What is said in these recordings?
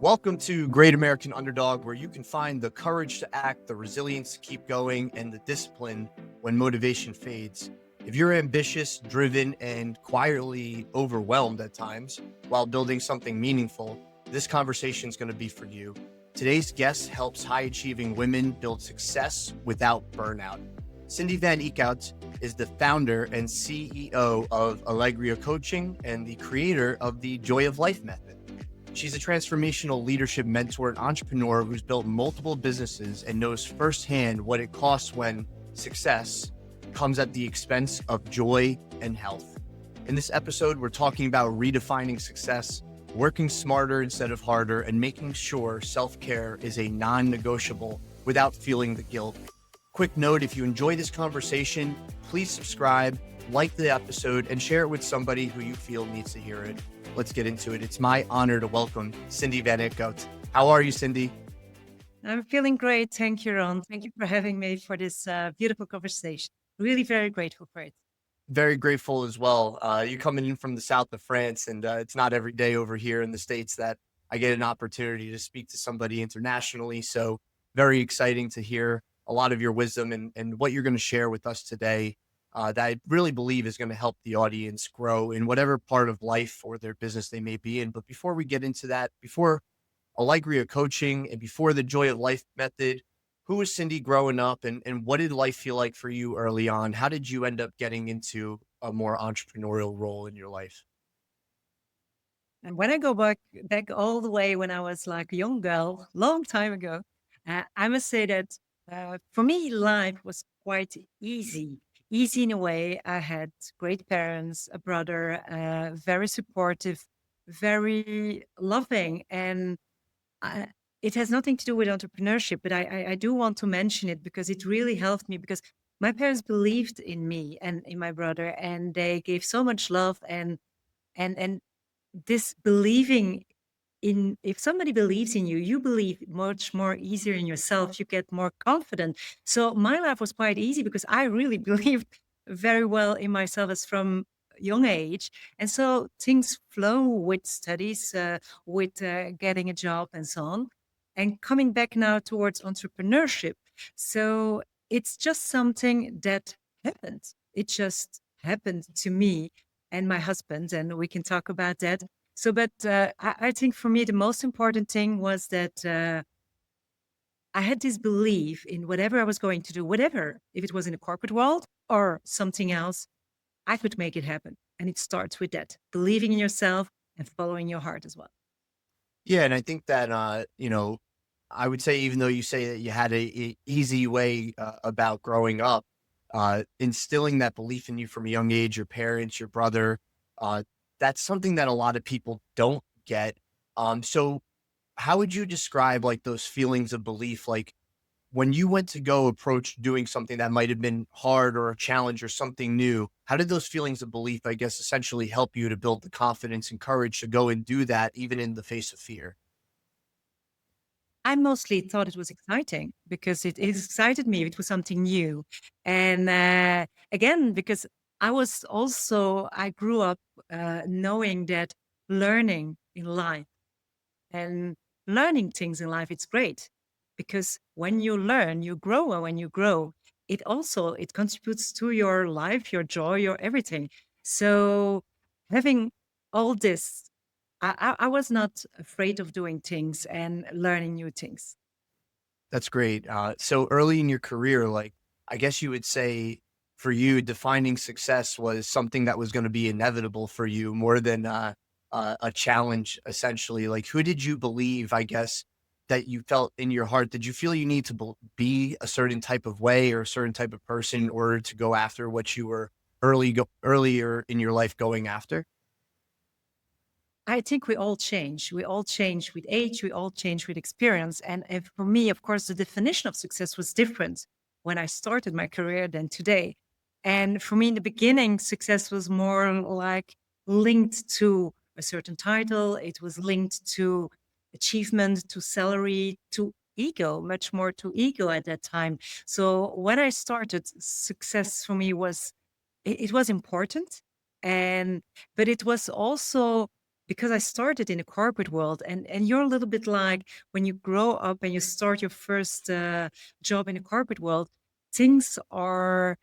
Welcome to Great American Underdog, where you can find the courage to act, the resilience to keep going, and the discipline when motivation fades. If you're ambitious, driven, and quietly overwhelmed at times while building something meaningful, this conversation is going to be for you. Today's guest helps high achieving women build success without burnout. Cindy Van Eeckhout is the founder and CEO of Alegria Coaching and the creator of the Joy of Life method. She's a transformational leadership mentor and entrepreneur who's built multiple businesses and knows firsthand what it costs when success comes at the expense of joy and health. In this episode, we're talking about redefining success, working smarter instead of harder, and making sure self-care is a non-negotiable without feeling the guilt. Quick note, if you enjoy this conversation, please subscribe, like the episode, and share it with somebody who you feel needs to hear it. Let's get into it. It's my honor to welcome Cindy Van Eeckhout. How are you, Cindy? I'm feeling great. Thank you, Ron. Thank you for having me for this beautiful conversation. Really very grateful for it. Very grateful as well. You're coming in from the south of France, and it's not every day over here in the States that I get an opportunity to speak to somebody internationally. So very exciting to hear a lot of your wisdom and what you're going to share with us today. That I really believe is going to help the audience grow in whatever part of life or their business they may be in. But before we get into that, before Alegria Coaching and before the Joy of Life method, who was Cindy growing up and what did life feel like for you early on? How did you end up getting into a more entrepreneurial role in your life? And when I go back all the way when I was like a young girl, long time ago, I must say that for me, life was quite easy. Easy in a way. I had great parents, a brother, very supportive, very loving, and I, it has nothing to do with entrepreneurship. But I do want to mention it because it really helped me because my parents believed in me and in my brother, and they gave so much love and this believing in, if somebody believes in you, you believe much more easier in yourself, you get more confident. So my life was quite easy because I really believed very well in myself as from young age, and so things flow with studies, with getting a job and so on. And coming back now towards entrepreneurship, so it's just something that happened. It just happened to me and my husband, and we can talk about that. So, but I think for me, the most important thing was that I had this belief in whatever I was going to do, whatever, if it was in the corporate world or something else, I could make it happen. And it starts with that, believing in yourself and following your heart as well. Yeah, and I think that I would say even though you say that you had a easy way about growing up, instilling that belief in you from a young age, your parents, your brother, uh, that's something that a lot of people don't get. So how would you describe like those feelings of belief? Like when you went to go approach doing something that might have been hard or a challenge or something new, how did those feelings of belief, I guess, essentially help you to build the confidence and courage to go and do that, even in the face of fear? I mostly thought it was exciting because it excited me. It was something new. And again, because I grew up knowing that learning in life and learning things in life, it's great because when you learn, you grow. And when you grow, it contributes to your life, your joy, your everything. So having all this, I was not afraid of doing things and learning new things. That's great. So early in your career, like I guess you would say for you, defining success was something that was going to be inevitable for you more than a challenge, essentially. Like, who did you believe, I guess, that you felt in your heart? Did you feel you need to be a certain type of way or a certain type of person in order to go after what you were earlier in your life going after? I think we all change. We all change with age. We all change with experience. And if, for me, of course, the definition of success was different when I started my career than today. And for me, in the beginning, success was more like linked to a certain title. It was linked to achievement, to salary, to ego, much more to ego at that time. So when I started, success for me was, it was important. And, but it was also because I started in the corporate world, and you're a little bit like when you grow up and you start your first job in the corporate world, things are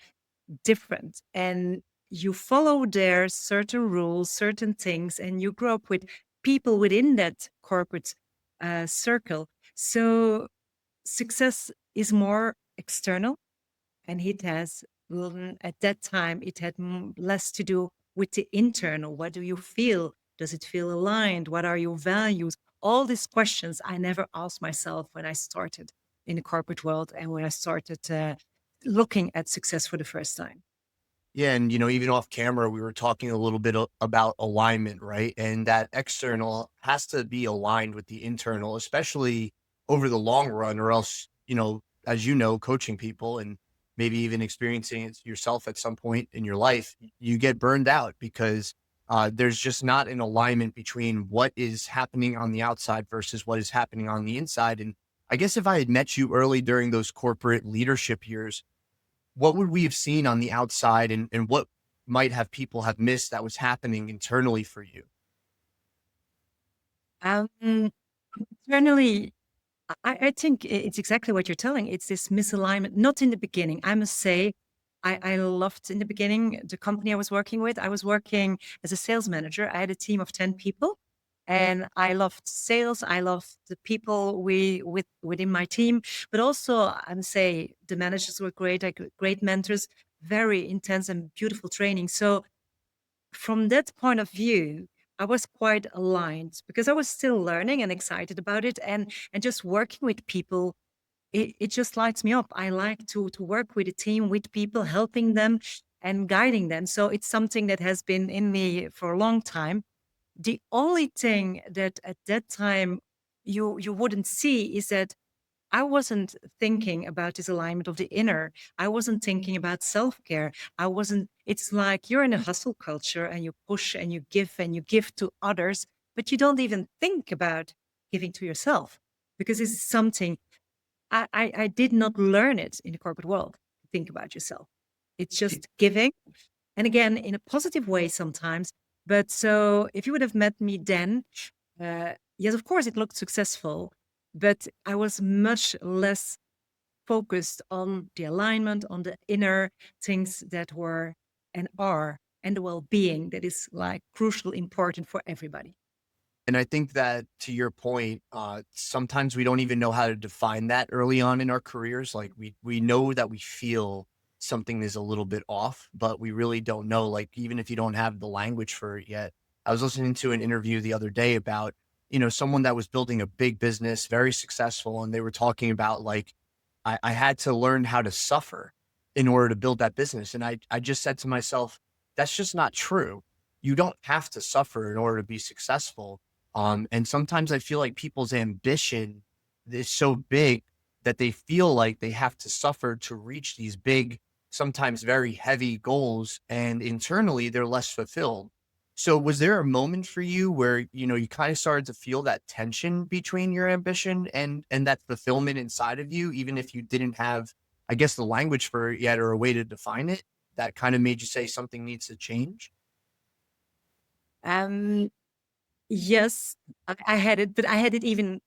different and you follow their certain rules, certain things, and you grow up with people within that corporate circle. So success is more external, and it has at that time it had less to do with the internal. What do you feel? Does it feel aligned? What are your values? All these questions I never asked myself when I started in the corporate world and when I started looking at success for the first time. Yeah, and even off camera, we were talking a little bit about alignment, right? And that external has to be aligned with the internal, especially over the long run, or else, as coaching people and maybe even experiencing it yourself at some point in your life, you get burned out because there's just not an alignment between what is happening on the outside versus what is happening on the inside. And I guess if I had met you early during those corporate leadership years, what would we have seen on the outside, and what might have people have missed that was happening internally for you? Um, Internally, I think it's exactly what you're telling. It's this misalignment, not in the beginning. I must say, I loved in the beginning the company I was working with. I was working as a sales manager. I had a team of 10 people and I loved sales. I loved the people within my team, but also I must say the managers were great. I got great mentors, very intense and beautiful training. So from that point of view, I was quite aligned because I was still learning and excited about it, and just working with people. It just lights me up. I like to work with a team, with people, helping them and guiding them. So it's something that has been in me for a long time. The only thing that at that time you wouldn't see is that I wasn't thinking about this alignment of the inner. I wasn't thinking about self care. It's like you're in a hustle culture and you push and you give to others, but you don't even think about giving to yourself because this is something I did not learn it in the corporate world. Think about yourself. It's just giving. And again, in a positive way sometimes. But so if you would have met me then, yes, of course, it looked successful, but I was much less focused on the alignment, on the inner things that were and are, and the well being that is like crucial, important for everybody. And I think that, to your point, sometimes we don't even know how to define that early on in our careers. Like we know that we feel something is a little bit off, but we really don't know. Like even if you don't have the language for it yet. I was listening to an interview the other day about someone that was building a big business, very successful, and they were talking about like I had to learn how to suffer in order to build that business, and I just said to myself, that's just not true. You don't have to suffer in order to be successful, and sometimes I feel like people's ambition is so big that they feel like they have to suffer to reach these big, sometimes very heavy goals, and internally they're less fulfilled. So was there a moment for you where, you kind of started to feel that tension between your ambition and that fulfillment inside of you, even if you didn't have, I guess, the language for it yet or a way to define it, that kind of made you say something needs to change? Um, yes, I had it, but I had it even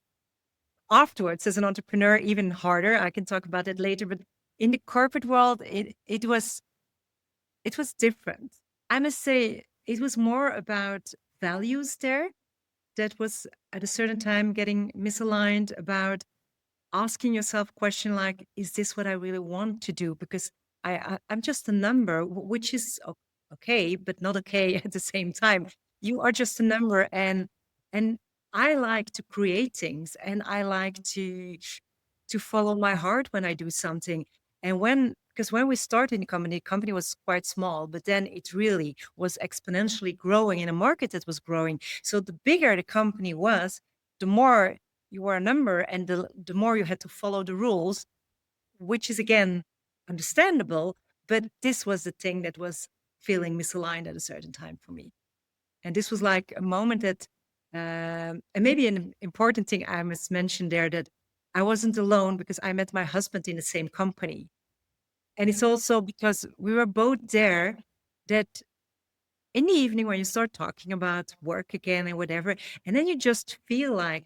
afterwards as an entrepreneur, even harder. I can talk about it later, but in the corporate world, it was different. I must say it was more about values there that was at a certain time getting misaligned, about asking yourself a question like, is this what I really want to do? Because I'm just a number, which is okay, but not okay at the same time. You are just a number, and I like to create things, and I like to follow my heart when I do something. And because when we started the company was quite small, but then it really was exponentially growing in a market that was growing. So the bigger the company was, the more you were a number, and the more you had to follow the rules, which is again understandable. But this was the thing that was feeling misaligned at a certain time for me. And this was like a moment that, and maybe an important thing I must mention there, that I wasn't alone because I met my husband in the same company. And it's also because we were both there that in the evening when you start talking about work again and whatever, and then you just feel like,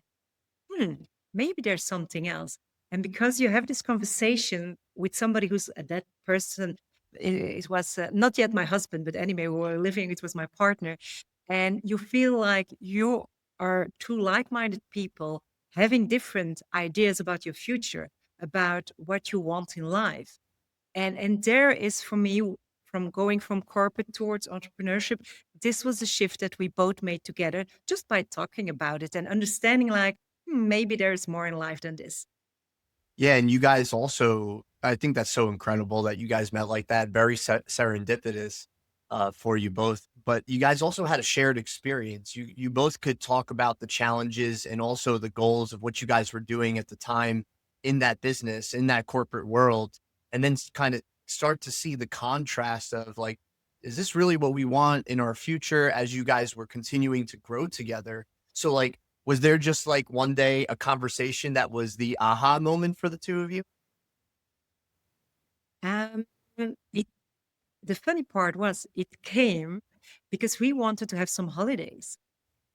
hmm, maybe there's something else. And because you have this conversation with somebody who's that person, it was not yet my husband, but anyway, we were living, it was my partner. And you feel like you are two like minded people having different ideas about your future, about what you want in life. And there is for me, from going from corporate towards entrepreneurship, this was a shift that we both made together just by talking about it and understanding like, maybe there's more in life than this. Yeah, and you guys also, I think that's so incredible that you guys met like that, very serendipitous, for you both, but you guys also had a shared experience. You both could talk about the challenges and also the goals of what you guys were doing at the time in that business, in that corporate world, and then kinda start to see the contrast of, like, is this really what we want in our future as you guys were continuing to grow together? So, like, was there just, like, one day a conversation that was the aha moment for the 2 of you? Um, it, the funny part was it came because we wanted to have some holidays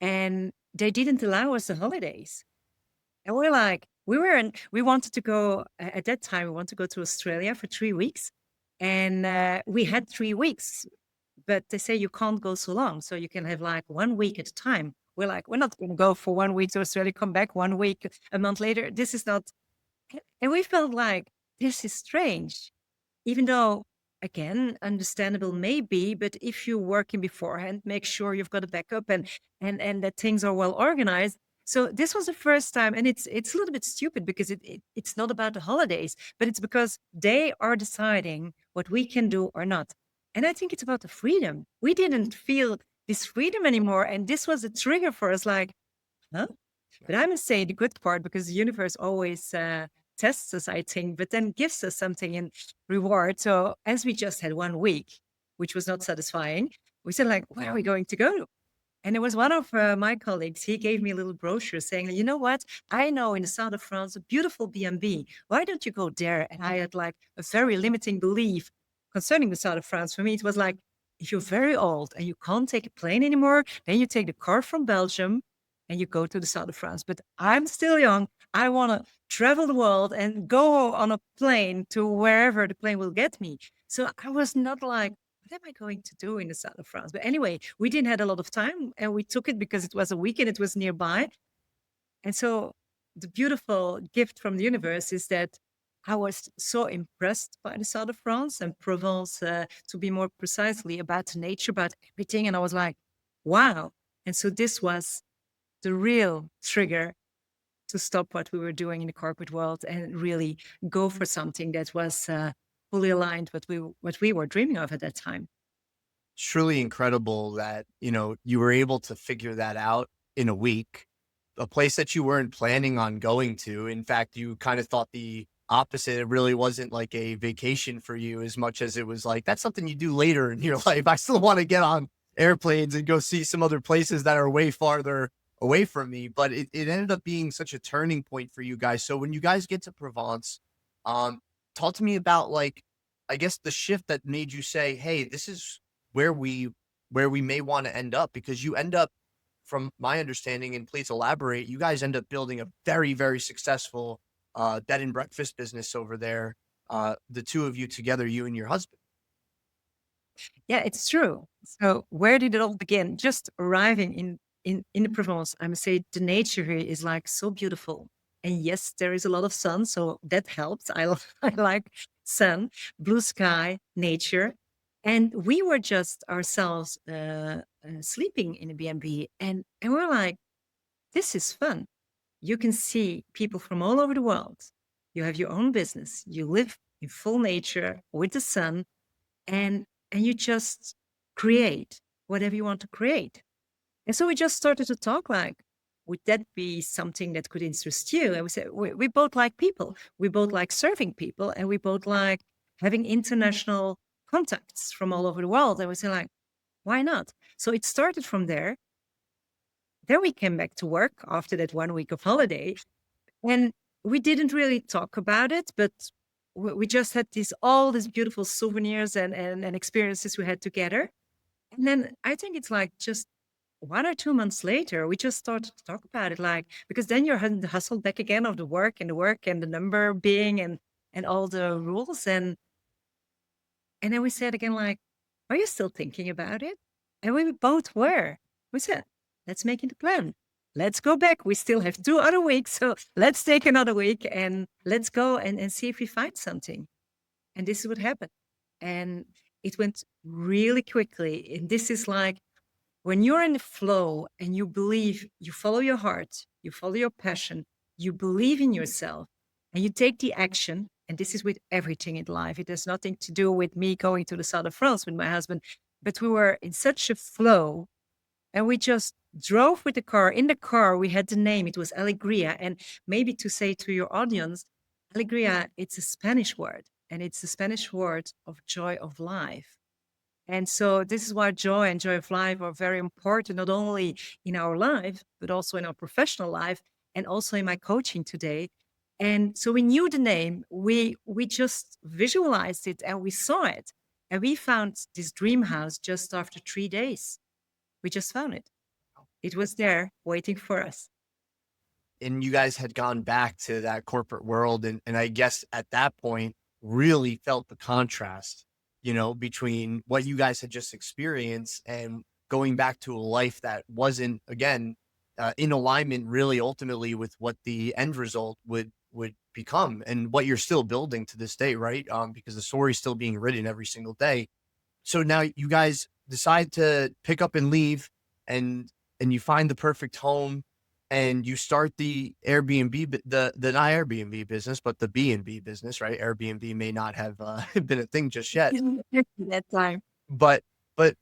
and they didn't allow us the holidays. And we're like, we wanted to go at that time, we wanted to go to Australia for 3 weeks. And we had 3 weeks, but they say you can't go so long. So you can have like 1 week at a time. We're like, we're not going to go for 1 week to Australia, come back 1 week, a month later. This is not. And we felt like this is strange, even though, again, understandable maybe, but if you're working beforehand, make sure you've got a backup and that things are well organized. So this was the first time, and it's a little bit stupid because it's not about the holidays, but it's because they are deciding what we can do or not. And I think it's about the freedom. We didn't feel this freedom anymore, and this was a trigger for us. Like, huh? But I must say the good part, because the universe always tests us, I think, but then gives us something in reward. So as we just had 1 week, which was not satisfying, we said like, where are we going to go? And it was one of my colleagues. He gave me a little brochure saying, you know what? I know in the south of France, a beautiful B&B. Why don't you go there? And I had like a very limiting belief concerning the south of France. For me, it was like, if you're very old and you can't take a plane anymore, then you take the car from Belgium and you go to the south of France. But I'm still young. I want to travel the world and go on a plane to wherever the plane will get me. So I was not like, what am I going to do in the south of France? But anyway, we didn't have a lot of time and we took it because it was a weekend, it was nearby. And so the beautiful gift from the universe is that I was so impressed by the south of France and Provence, to be more precisely, about the nature, about everything. And I was like, wow. And so this was the real trigger to stop what we were doing in the corporate world and really go for something that was fully aligned with what we were dreaming of at that time. It's truly incredible that, you were able to figure that out in a week, a place that you weren't planning on going to. In fact, you kind of thought the opposite. It really wasn't like a vacation for you as much as it was like, that's something you do later in your life. I still want to get on airplanes and go see some other places that are way farther away from me. But it ended up being such a turning point for you guys. So when you guys get to Provence, um, talk to me about, like, I guess the shift that made you say, hey, this is where we where we may want to end up, because you end up, from my understanding, and please elaborate, you guys end up building a very, very successful bed and breakfast business over there. The two of you together, you and your husband. Yeah, it's true. So where did it all begin? Just arriving in the Provence, I must say the nature here is like so beautiful. And yes, there is a lot of sun, so that helps. I like sun, blue sky, nature. And we were just ourselves sleeping in a B&B, and we're like, this is fun. You can see people from all over the world. You have your own business. You live in full nature with the sun, and you just create whatever you want to create. And so we just started to talk like, would that be something that could interest you? And we said, we both like people. We both like serving people, and we both like having international contacts from all over the world. And we said like, why not? So it started from there. Then we came back to work after that 1 week of holiday, and we didn't really talk about it, but we just had all these beautiful souvenirs and experiences we had together. And then I think it's like just 1 or 2 months later, we just started to talk about it, like, because then you're in the hustle back again of the work and the number being and all the rules. And then we said again, like, are you still thinking about it? And we both were. We said, let's make it a plan. Let's go back. We still have 2 other weeks. So let's take another week and let's go and see if we find something. And this is what happened. And it went really quickly. And this is like when you're in the flow and you believe, you follow your heart, you follow your passion, you believe in yourself, and you take the action. And this is with everything in life. It has nothing to do with me going to the south of France with my husband, but we were in such a flow and we just drove with the car. In the car, we had the name. It was Alegria. And maybe to say to your audience, Alegria, it's a Spanish word, and it's the Spanish word of joy of life. And so this is why joy and joy of life are very important, not only in our life, but also in our professional life and also in my coaching today. And so we knew the name, we just visualized it and we saw it. And we found this dream house just after 3 days. We just found it. It was there waiting for us. And you guys had gone back to that corporate world, and I guess at that point really felt the contrast, between what you guys had just experienced and going back to a life that wasn't, again, in alignment really ultimately with what the end result would become and what you're still building to this day, right? Because the story's still being written every single day. So now you guys decide to pick up and leave, and you find the perfect home, and you start the Airbnb, the not Airbnb business, but the B&B business, right? Airbnb may not have been a thing just yet, That time. but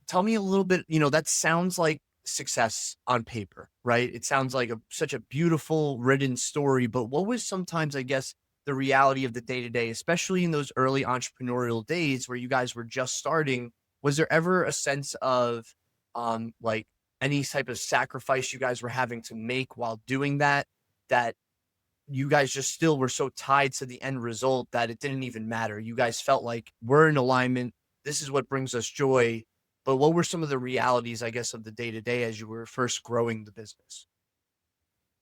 tell me a little bit. That sounds like success on paper, right? It sounds like such a beautiful written story. But what was sometimes, I guess, the reality of the day to day, especially in those early entrepreneurial days where you guys were just starting? Was there ever a sense of like any type of sacrifice you guys were having to make while doing that, that you guys just still were so tied to the end result that it didn't even matter? You guys felt like we're in alignment. This is what brings us joy. But what were some of the realities, I guess, of the day to day as you were first growing the business?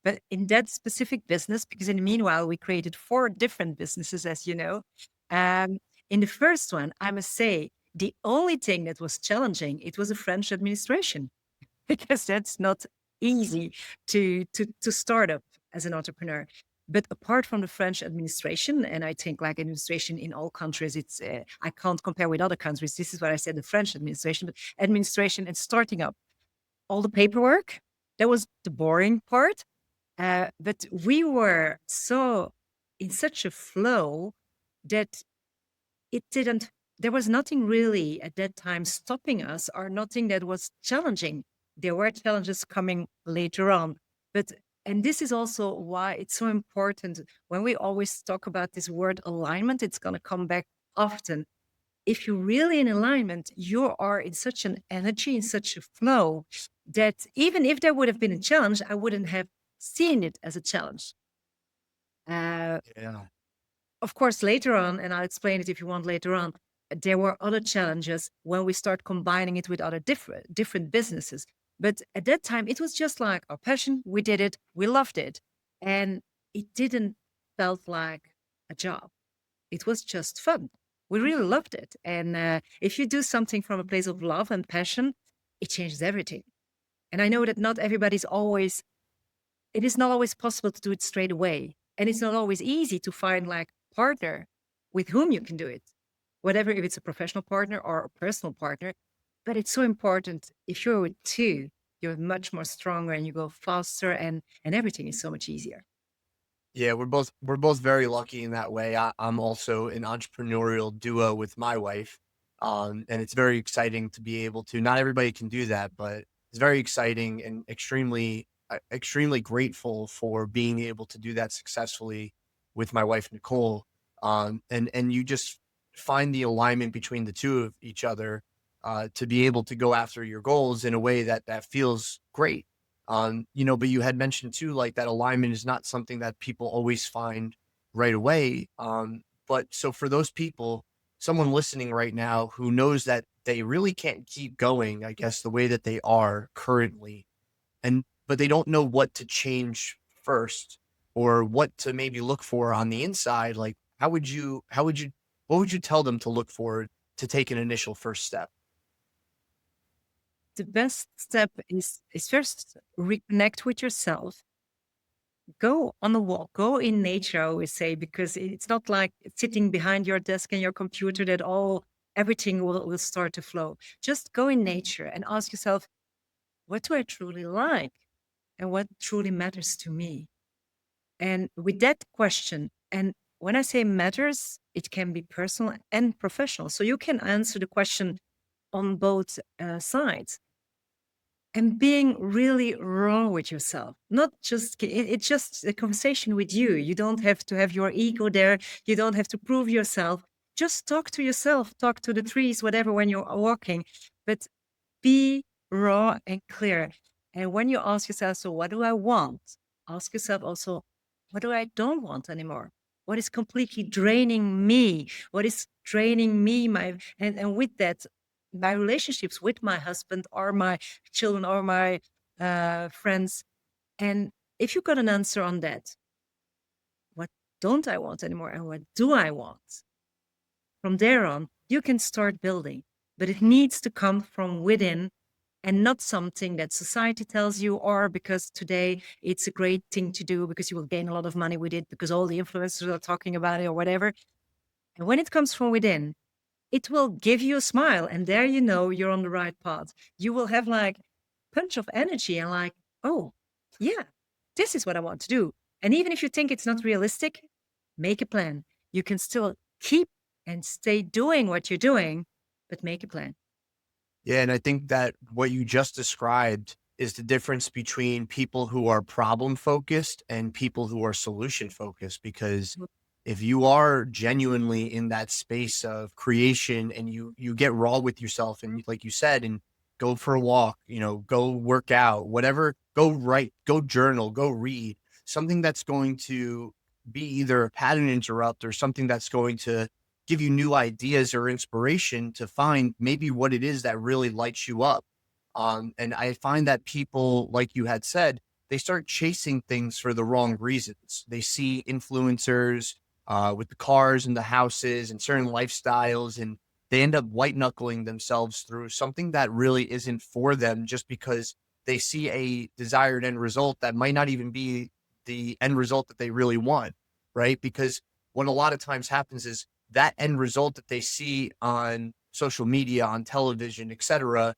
But in that specific business, because in the meanwhile, we created 4 different businesses, as you know. Um, in the first one, I must say, the only thing that was challenging, it was a French administration, because that's not easy to start up as an entrepreneur. But apart from the French administration, and I think like administration in all countries, it's I can't compare with other countries. This is what I said, the French administration, but administration and starting up all the paperwork, that was the boring part. But we were so in such a flow that it didn't, there was nothing really at that time stopping us or nothing that was challenging. There were challenges coming later on. But, and this is also why it's so important when we always talk about this word alignment, it's going to come back often. If you're really in alignment, you are in such an energy, in such a flow that even if there would have been a challenge, I wouldn't have seen it as a challenge. Uh, Yeah. of course, later on, and I'll explain it if you want later on, there were other challenges when we start combining it with other different businesses. But at that time, it was just like our passion. We did it. We loved it. And it didn't felt like a job. It was just fun. We really loved it. And if you do something from a place of love and passion, it changes everything. And I know that not everybody's always, it is not always possible to do it straight away. And it's not always easy to find like a partner with whom you can do it, whatever, if it's a professional partner or a personal partner. But it's so important. If you're with two, you're much more stronger and you go faster and everything is so much easier. Yeah, we're both very lucky in that way. I'm also an entrepreneurial duo with my wife, and it's very exciting to be able to. Not everybody can do that, but it's very exciting and extremely grateful for being able to do that successfully with my wife Nicole. And you just find the alignment between the two of each other, to be able to go after your goals in a way that feels great. But you had mentioned too, like that alignment is not something that people always find right away. But so for those people someone listening right now who knows that they really can't keep going, I guess, the way that they are currently, and but they don't know what to change first or what to maybe look for on the inside, like how would you what would you tell them to look for to take an initial first step? The best step is first reconnect with yourself. Go on a walk, go in nature, I always say, because it's not like sitting behind your desk and your computer that all everything will start to flow. Just go in nature and ask yourself, what do I truly like? And what truly matters to me? And with that question, and when I say matters, it can be personal and professional. So you can answer the question on both sides and being really raw with yourself. Not just, it's just a conversation with you. You don't have to have your ego there. You don't have to prove yourself. Just talk to yourself, talk to the trees, whatever, when you're walking. But be raw and clear. And when you ask yourself, so what do I want? Ask yourself also, what do I don't want anymore? What is completely draining me? What is draining me? And with that, my relationships with my husband or my children or my friends. And if you got an answer on that, what don't I want anymore? And what do I want? From there on, you can start building, but it needs to come from within and not something that society tells you, or because today it's a great thing to do because you will gain a lot of money with it because all the influencers are talking about it or whatever. And when it comes from within, it will give you a smile. And there you know you're on the right path. You will have like punch of energy and like, oh, yeah, this is what I want to do. And even if you think it's not realistic, make a plan. You can still keep and stay doing what you're doing, but make a plan. Yeah, and I think that what you just described is the difference between people who are problem focused and people who are solution focused. Because if you are genuinely in that space of creation and you get raw with yourself and like you said, and go for a walk, go work out, whatever, go write, go journal, go read something that's going to be either a pattern interrupt or something that's going to give you new ideas or inspiration to find maybe what it is that really lights you up. And I find that people, like you had said, they start chasing things for the wrong reasons. They see influencers with the cars and the houses and certain lifestyles, and they end up white knuckling themselves through something that really isn't for them just because they see a desired end result that might not even be the end result that they really want, right? Because what a lot of times happens is that end result that they see on social media, on television, etc.,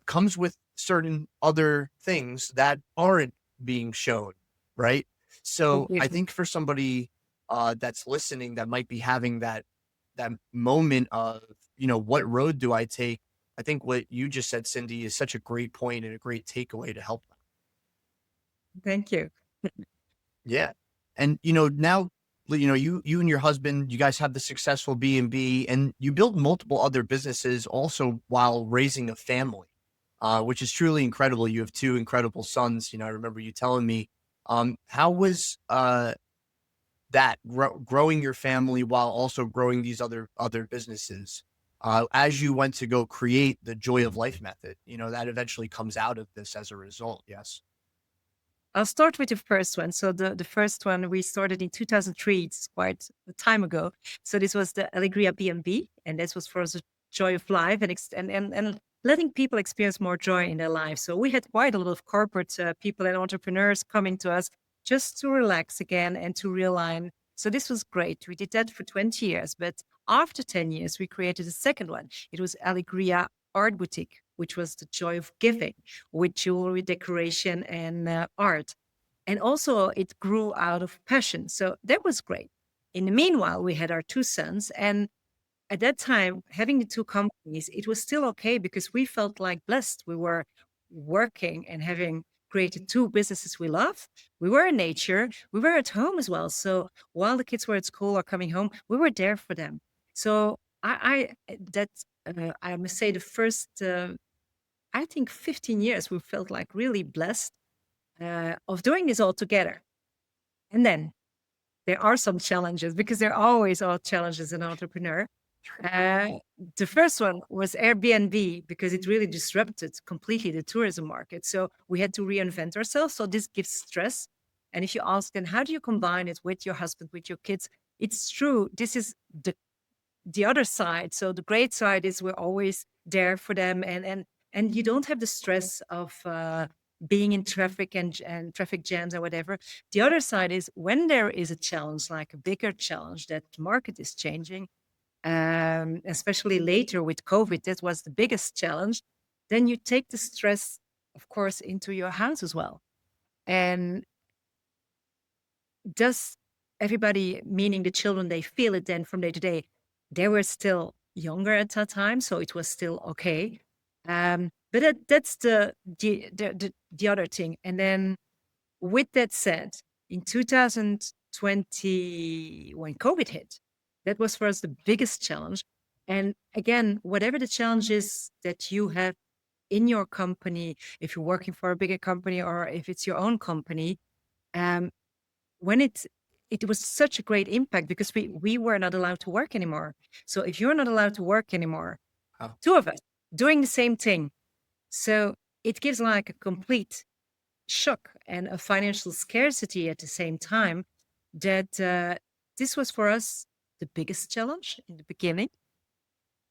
comes with certain other things that aren't being shown, right? So I Obviously. think for somebody that's listening that might be having that moment of, what road do I take? I think what you just said, Cindy, is such a great point and a great takeaway to help them. Thank you. Yeah. And now, you and your husband, you guys have the successful B&B and you build multiple other businesses also while raising a family, which is truly incredible. You have two incredible sons. I remember you telling me, how was that growing your family while also growing these other businesses? As you went to go create the Joy of Life method, that eventually comes out of this as a result. Yes. I'll start with the first one. So the first one we started in 2003. It's quite a time ago. So this was the Alegria B&B, and this was for the joy of life and letting people experience more joy in their lives. So we had quite a lot of corporate people and entrepreneurs coming to us just to relax again and to realign. So this was great. We did that for 20 years, but after 10 years, we created a second one. It was Alegria Art Boutique, which was the joy of giving with jewelry, decoration, and art. And also, it grew out of passion. So that was great. In the meanwhile, we had our two sons. And at that time, having the two companies, it was still okay because we felt like blessed. We were working and having created two businesses we love. We were in nature. We were at home as well. So while the kids were at school or coming home, we were there for them. So I must say the first I think 15 years, we felt like really blessed of doing this all together. And then there are some challenges because there always are challenges in an entrepreneur. Uh, the first one was Airbnb because it really disrupted completely the tourism market. So we had to reinvent ourselves. So this gives stress. And if you ask, then how do you combine it with your husband, with your kids? It's true. This is the other side. So the great side is we're always there for them, and you don't have the stress of being in traffic and traffic jams or whatever. The other side is when there is a challenge, like a bigger challenge that the market is changing, especially later with COVID, that was the biggest challenge. Then you take the stress, of course, into your house as well. And does everybody, meaning the children, they feel it then from day to day? They were still younger at that time, so it was still okay. But that's the other thing. And then with that said, in 2020, when COVID hit, that was for us the biggest challenge. And again, whatever the challenge is that you have in your company, if you're working for a bigger company or if it's your own company, um, when it was such a great impact because we were not allowed to work anymore. So if you're not allowed to work anymore, Wow. two of us doing the same thing, so it gives like a complete shock and a financial scarcity at the same time that this was for us the biggest challenge in the beginning.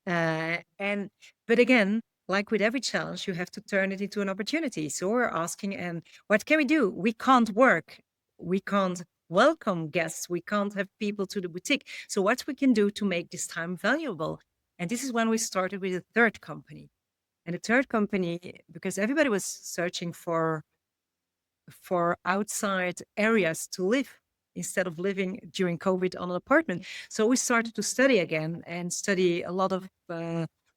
And but again, like with every challenge, you have to turn it into an opportunity. So we're asking, and what can we do? We can't work. We can't welcome guests. We can't have people to the boutique. So what we can do to make this time valuable? And this is when we started with a third company. And the third company, because everybody was searching for outside areas to live instead of living during COVID on an apartment. So we started to study again and study a lot of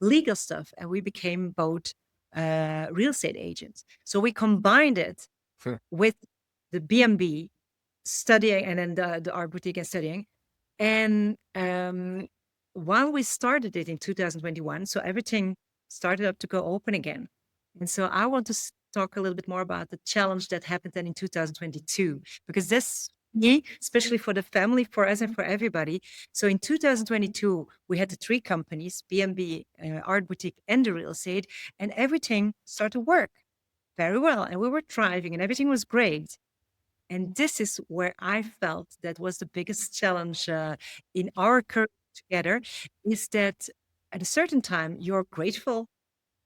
legal stuff, and we became both real estate agents. So we combined it Sure. with the B&B studying and then the art boutique and studying. And while we started it in 2021, so everything started up to go open again. And so I want to talk a little bit more about the challenge that happened then in 2022, because this, me, especially for the family, for us, and for everybody. So in 2022, we had the three companies, B&B, Art Boutique, and the real estate, and everything started to work very well. And we were thriving and everything was great. And this is where I felt that was the biggest challenge in our career together, is that at a certain time, you're grateful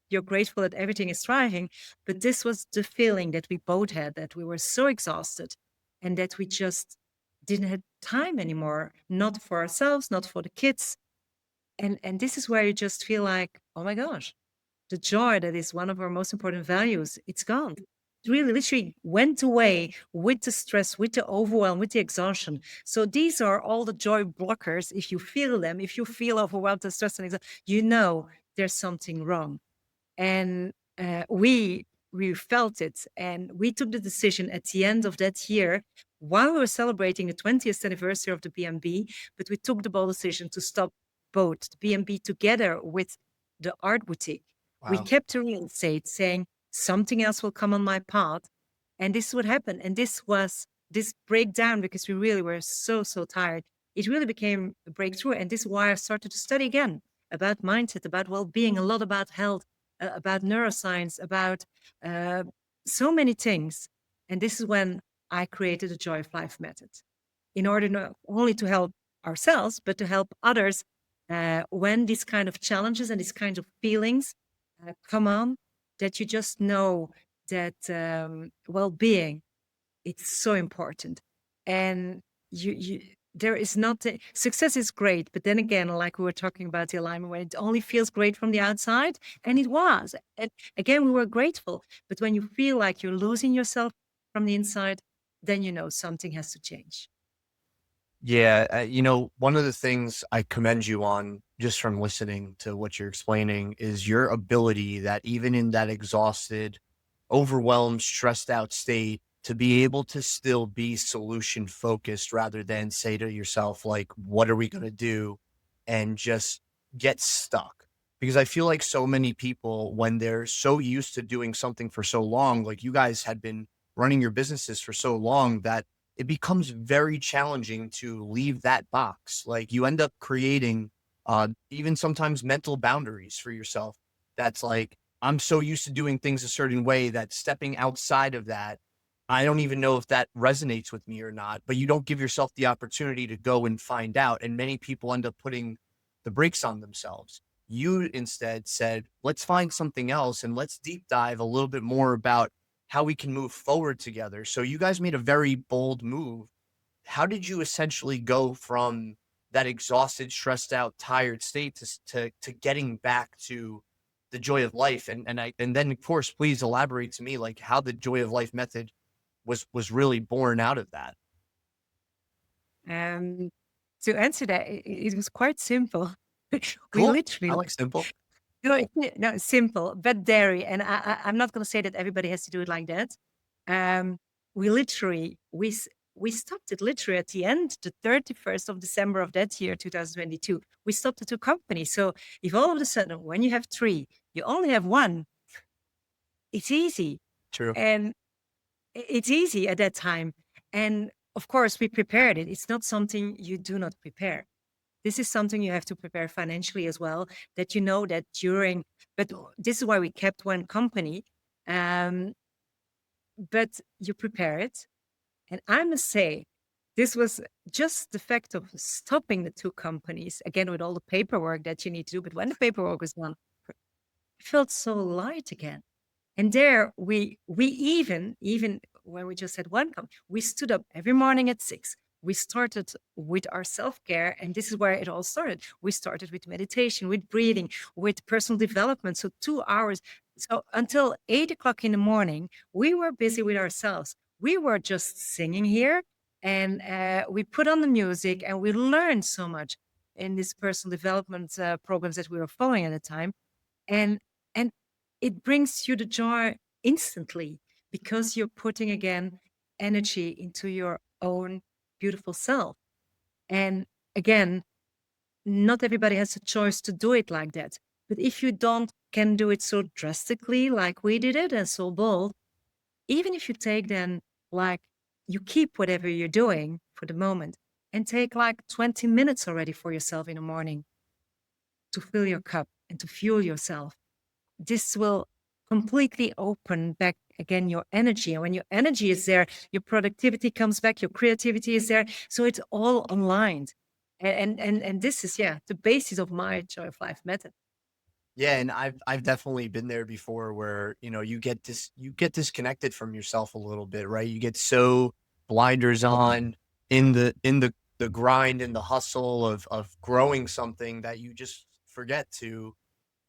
that everything is thriving. But this was the feeling that we both had, that we were so exhausted and that we just didn't have time anymore, not for ourselves, not for the kids. And this is where you just feel like, oh my gosh, the joy that is one of our most important values, it's gone. It really literally went away with the stress, with the overwhelm, with the exhaustion. So these are all the joy blockers. If you feel them, if you feel overwhelmed and stressed and exhausted, you know there's something wrong. And we felt it, and we took the decision at the end of that year while we were celebrating the 20th anniversary of the B&B, but we took the bold decision to stop both the B&B together with the art boutique. We Wow. kept the real estate, saying something else will come on my path, and this would happen. And this was this breakdown, because we really were so tired. It really became a breakthrough, and this is why I started to study again about mindset, about well-being, a lot about health, about neuroscience, about so many things. And this is when I created the Joy of Life method, in order not only to help ourselves, but to help others when these kind of challenges and these kinds of feelings come on, that you just know that well-being, it's so important. And you there is not success is great, but then again, like we were talking about the alignment, when it only feels great from the outside, and it was, and again we were grateful, but when you feel like you're losing yourself from the inside, then you know something has to change. Yeah, one of the things I commend you on just from listening to what you're explaining is your ability that even in that exhausted, overwhelmed, stressed out state, to be able to still be solution focused rather than say to yourself, like, what are we going to do? And just get stuck. Because I feel like so many people, when they're so used to doing something for so long, like you guys had been running your businesses for so long, that it becomes very challenging to leave that box. Like you end up creating even sometimes mental boundaries for yourself. That's like, I'm so used to doing things a certain way that stepping outside of that, I don't even know if that resonates with me or not, but you don't give yourself the opportunity to go and find out. And many people end up putting the brakes on themselves. You instead said, let's find something else and let's deep dive a little bit more about how we can move forward together. So you guys made a very bold move. How did you essentially go from that exhausted, stressed out, tired state to getting back to the joy of life? And then of course, please elaborate to me like how the joy of life method was really born out of that. Um, to answer that, it was quite simple. We Cool. I literally like simple. no, no, simple, but dairy. And I'm not going to say that everybody has to do it like that. Um, we literally, we stopped it literally at the end, the 31st of December of that year, 2022. We stopped the two companies. So if all of a sudden, when you have three, you only have one, it's easy. True. And it's easy at that time. And of course, we prepared it. It's not something you do not prepare. This is something you have to prepare financially as well, that you know that during, but this is why we kept one company. Um, but you prepare it. And I must say, this was just the fact of stopping the two companies, again, with all the paperwork that you need to do. But when the paperwork was done, I felt so light again. And there we even when we just had one company, we stood up every morning at 6. We started with our self-care, and this is where it all started. We started with meditation, with breathing, with personal development. So 2 hours. So until 8 o'clock in the morning, we were busy with ourselves. We were just singing here, and we put on the music, and we learned so much in these personal development programs that we were following at the time. And and it brings you the joy instantly because you're putting again energy into your own beautiful self. And again, not everybody has a choice to do it like that. But if you don't can do it so drastically like we did it and so bold, even if you take then like you keep whatever you're doing for the moment and take like 20 minutes already for yourself in the morning to fill your cup and to fuel yourself, this will completely open back again your energy. And when your energy is there, your productivity comes back, your creativity is there. So it's all aligned. And this is the basis of my joy of life method. Yeah, and I've definitely been there before where, you get disconnected from yourself a little bit, right? You get so blinders on in the grind and the hustle of growing something that you just forget to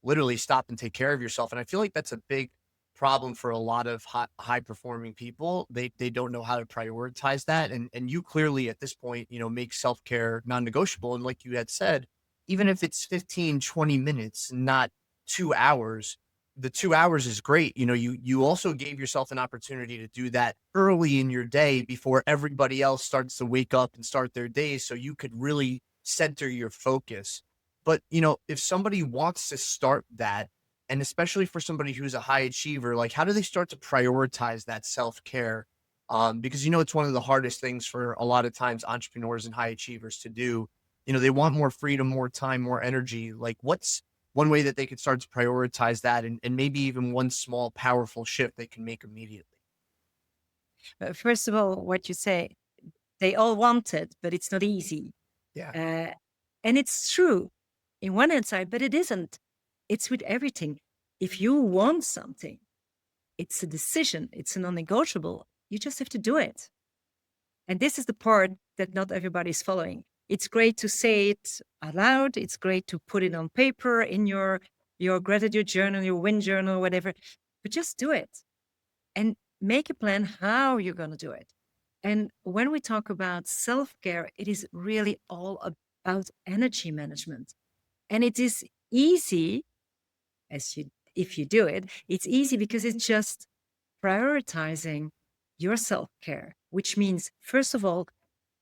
literally stop and take care of yourself. And I feel like that's a big problem for a lot of high performing people. They don't know how to prioritize that. And you clearly at this point, make self-care non-negotiable. And like you had said, even if it's 15, 20 minutes, not 2 hours, the 2 hours is great. You also gave yourself an opportunity to do that early in your day before everybody else starts to wake up and start their days. So you could really center your focus. But, if somebody wants to start that, and especially for somebody who's a high achiever, like how do they start to prioritize that self-care? Because it's one of the hardest things for a lot of times entrepreneurs and high achievers to do. They want more freedom, more time, more energy. Like what's one way that they could start to prioritize that and maybe even one small powerful shift they can make immediately? First of all, what you say, they all want it, but it's not easy. Yeah. Uh, and it's true in one hand side, but it isn't. It's with everything. If you want something, it's a decision, it's a non negotiable. You just have to do it. And this is the part that not everybody is following. It's great to say it out loud. It's great to put it on paper in your gratitude journal, your win journal, whatever. But just do it and make a plan how you're going to do it. And when we talk about self care, it is really all about energy management. And it is easy as you if you do it, it's easy because it's just prioritizing your self care, which means, first of all,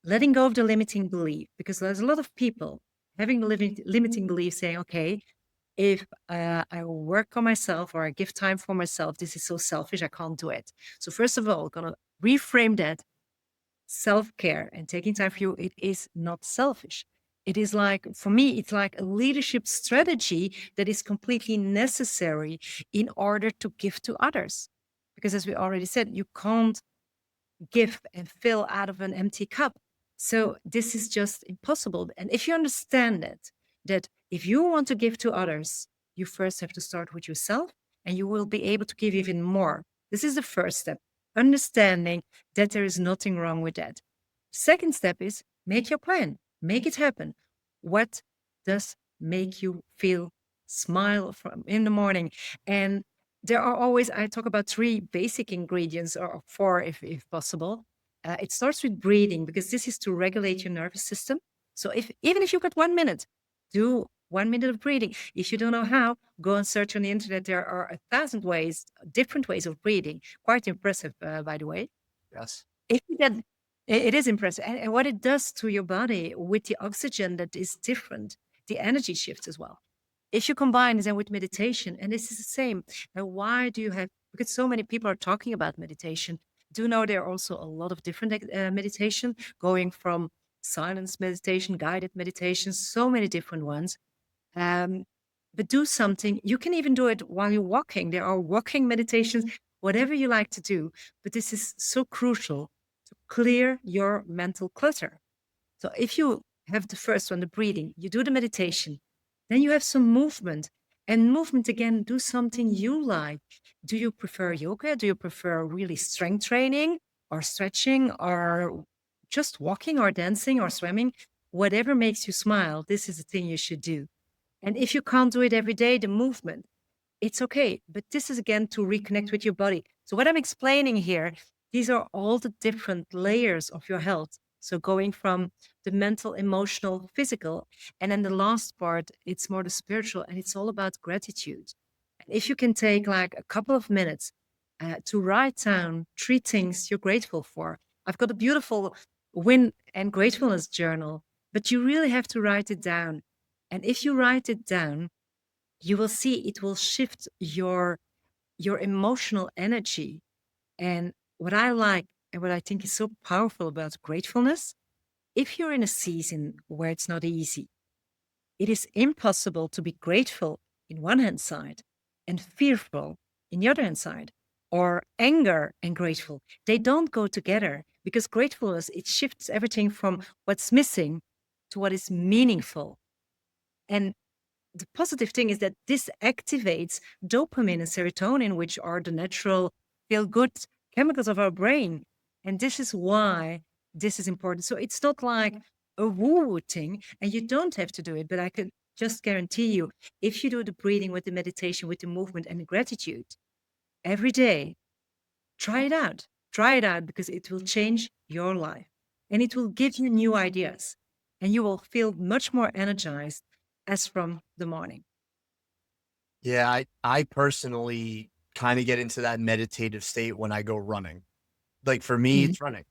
letting go of the limiting belief, because there's a lot of people having the limiting belief saying, okay, if I work on myself or I give time for myself, this is so selfish, I can't do it. So, first of all, going to reframe that self care and taking time for you, it is not selfish. It is like, for me, it's like a leadership strategy that is completely necessary in order to give to others. Because as we already said, you can't give and fill out of an empty cup. So this is just impossible. And if you understand it, that if you want to give to others, you first have to start with yourself and you will be able to give even more. This is the first step, understanding that there is nothing wrong with that. Second step is make your plan, make it happen. What does make you feel smile from in the morning? And there are always, I talk about three basic ingredients, or four if possible. It starts with breathing, because this is to regulate your nervous system. So even if you've got 1 minute, do 1 minute of breathing. If you don't know how, go and search on the internet. There are 1,000 ways, different ways of breathing. Quite impressive, by the way. Yes. If you get, it is impressive. And what it does to your body with the oxygen that is different, the energy shifts as well. If you combine it then with meditation, and this is the same, and why do you have, because so many people are talking about meditation, do know there are also a lot of different meditation, going from silence meditation, guided meditation, so many different ones. Um, but do something. You can even do it while you're walking. There are walking meditations, whatever you like to do. But this is so crucial to clear your mental clutter. So if you have the first one, the breathing, you do the meditation, then you have some movement. And movement, again, do something you like. Do you prefer yoga? Do you prefer really strength training or stretching or just walking or dancing or swimming? Whatever makes you smile, this is the thing you should do. And if you can't do it every day, the movement, it's okay. But this is again to reconnect with your body. So, what I'm explaining here, these are all the different layers of your health. So, going from the mental, emotional, physical. And then the last part, it's more the spiritual, and it's all about gratitude. And if you can take like a couple of minutes to write down three things you're grateful for. I've got a beautiful win and gratefulness journal, but you really have to write it down. And if you write it down, you will see it will shift your emotional energy. And what I like and what I think is so powerful about gratefulness, if you're in a season where it's not easy, it is impossible to be grateful in one hand side and fearful in the other hand side, or anger and grateful. They don't go together, because gratefulness, it shifts everything from what's missing to what is meaningful. And the positive thing is that this activates dopamine and serotonin, which are the natural feel good chemicals of our brain. And this is why this is important. So it's not like a woo woo thing, and you don't have to do it. But I can just guarantee you, if you do the breathing with the meditation, with the movement and the gratitude every day, try it out. Try it out, because it will change your life and it will give you new ideas, and you will feel much more energized as from the morning. Yeah, I personally kind of get into that meditative state when I go running. Like for me, Mhm. it's running.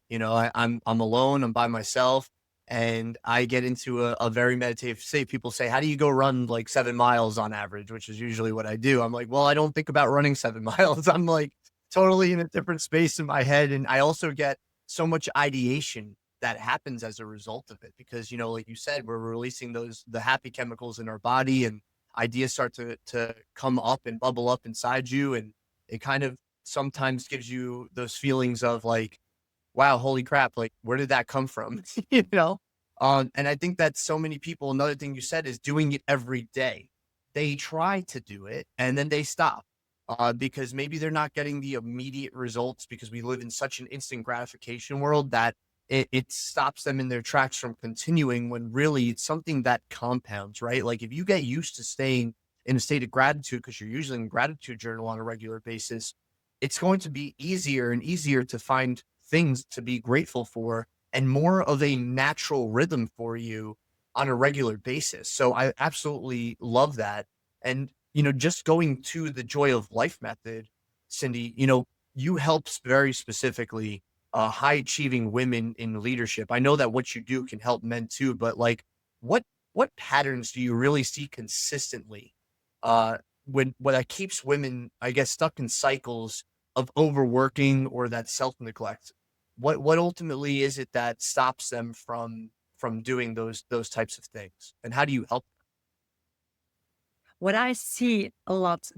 I'm alone, I'm by myself, and I get into a very meditative state. People say, "How do you go run like 7 miles on average?" Which is usually what I do. I'm like, well, I don't think about running 7 miles. I'm like totally in a different space in my head. And I also get so much ideation that happens as a result of it. Because, like you said, we're releasing the happy chemicals in our body, and ideas start to come up and bubble up inside you. And it kind of sometimes gives you those feelings of like, wow, holy crap, like where did that come from? you know? And I think that so many people, another thing you said is doing it every day. They try to do it and then they stop. Because maybe they're not getting the immediate results, because we live in such an instant gratification world that it stops them in their tracks from continuing, when really it's something that compounds, right? Like if you get used to staying in a state of gratitude because you're using a gratitude journal on a regular basis, it's going to be easier and easier to find things to be grateful for, and more of a natural rhythm for you on a regular basis. So I absolutely love that. And, just going to the joy of life method, Cindy, you help very specifically high achieving women in leadership. I know that what you do can help men too, but like what what patterns do you really see consistently uh when that keeps women, I guess, stuck in cycles of overworking or that self-neglect? What ultimately is it that stops them from from doing those types of things? And how do you help? What I see a lot,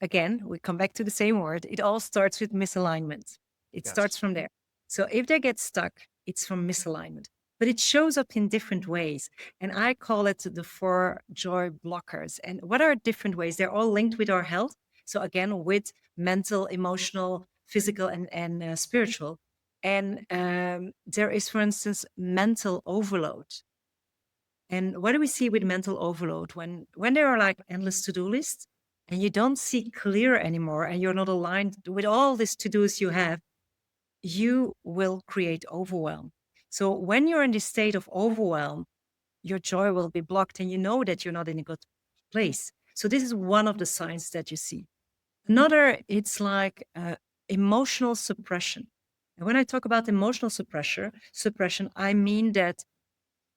again, we come back to the same word. It all starts with misalignment. It Yes. starts from there. So if they get stuck, it's from misalignment. But it shows up in different ways. And I call it the four joy blockers. And what are different ways? They're all linked with our health. So again, with mental, emotional, physical, and spiritual. And there is, for instance, mental overload. And what do we see with mental overload? When there are like endless to-do lists and you don't see clear anymore and you're not aligned with all these to-dos you have, you will create overwhelm. So when you're in this state of overwhelm, your joy will be blocked and you know that you're not in a good place. So this is one of the signs that you see. Another, it's like emotional suppression. And when I talk about emotional suppression, I mean that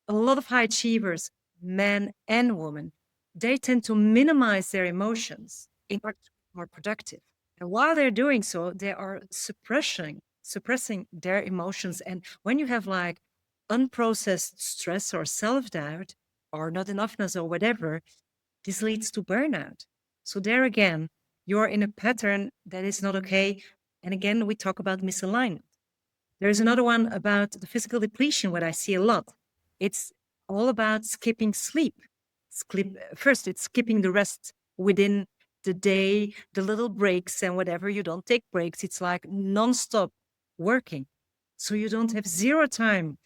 a lot of high achievers, men and women, they tend to minimize their emotions in order to be more productive. And while they're doing so, they are suppressing their emotions. And when you have like unprocessed stress or self-doubt or not enoughness or whatever, this leads to burnout. So there again, you're in a pattern that is not okay. And again, we talk about misalignment. There's another one about the physical depletion, what I see a lot. It's all about skipping sleep. First, it's skipping the rest within the day, the little breaks and whatever. You don't take breaks. It's like nonstop working. So you don't have zero time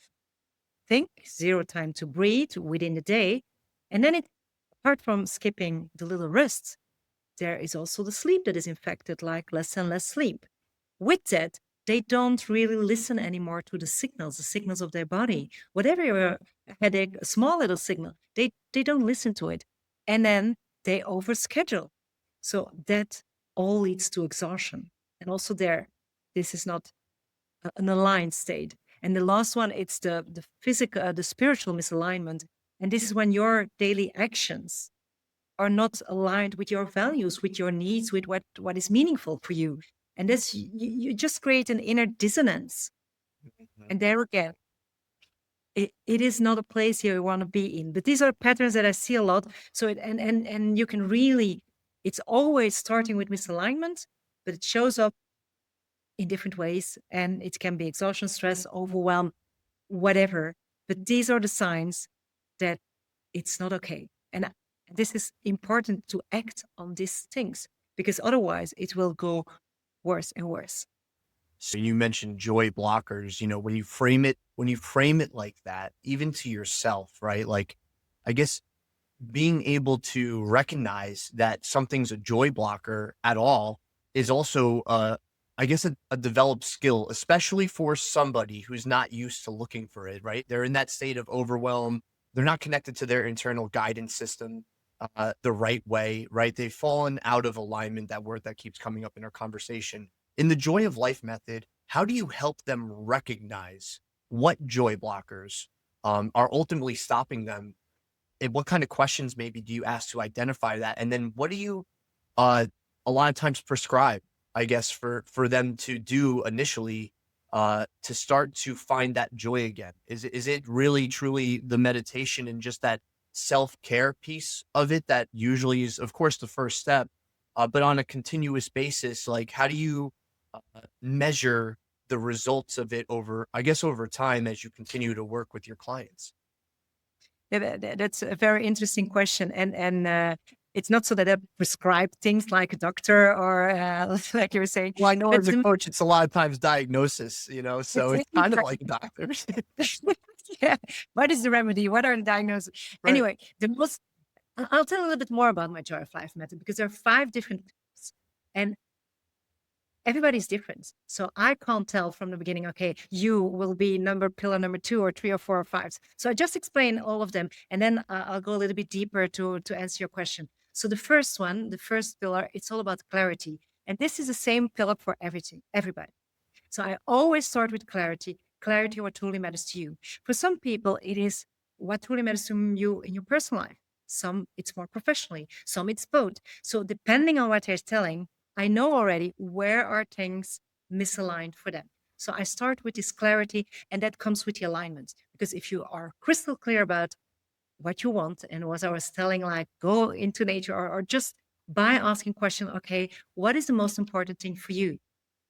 think, zero time to breathe within the day. And then apart from skipping the little rests, there is also the sleep that is infected, like less and less sleep. With that, they don't really listen anymore to the signals of their body. Whatever your headache, a small little signal, they don't listen to it. And then they overschedule. So that all leads to exhaustion. And also this is not an aligned state. And the last one, it's the physical, the spiritual misalignment. And this is when your daily actions are not aligned with your values, with your needs, with what is meaningful for you. And this, you just create an inner dissonance. Mhm. And there again, it is not a place you want to be in. But these are patterns that I see a lot. So and you can really, it's always starting with misalignment, but it shows up in different ways. And it can be exhaustion, stress, overwhelm, whatever. But these are the signs that it's not okay. And this is important to act on these things because otherwise it will go worse and worse. So you mentioned joy blockers, when you frame it like that, even to yourself, right? Like, I guess being able to recognize that something's a joy blocker at all is also, I guess, a developed skill, especially for somebody who's not used to looking for it, right? They're in that state of overwhelm. They're not connected to their internal guidance system the right way, right? They've fallen out of alignment, that word that keeps coming up in our conversation. In the Joy of Life method, how do you help them recognize what joy blockers are ultimately stopping them, and what kind of questions maybe do you ask to identify that? And then what do you uh a lot of times prescribe, I guess, for them to do initially to start to find that joy again? Is it really truly the meditation and just that self-care piece of it that usually is, of course, the first step, but on a continuous basis, like, how do you measure the results of it over, I guess, over time as you continue to work with your clients? Yeah, that's a very interesting question. And it's not so that I prescribe things like a doctor or like you were saying, Well, I know but as a coach, it's a lot of times diagnosis, so it's kind of like doctors. yeah. What is the remedy? What are the diagnoses? Right. Anyway, I'll tell a little bit more about my Joy of Life method because there are 5 different types. And everybody's different. So I can't tell from the beginning, okay, you will be pillar number 2 or 3 or 4 or 5. So I just explain all of them. And then I'll go a little bit deeper to answer your question. So the first one, the first pillar, it's all about clarity. And this is the same pillar for everybody. So I always start with clarity, what truly matters to you. For some people, it is what truly matters to you in your personal life. Some it's more professionally, some it's both. So depending on what they're telling, I know already where are things misaligned for them. So I start with this clarity, and that comes with the alignment. Because if you are crystal clear about what you want, and what I was telling, like go into nature, or just by asking question, okay, what is the most important thing for you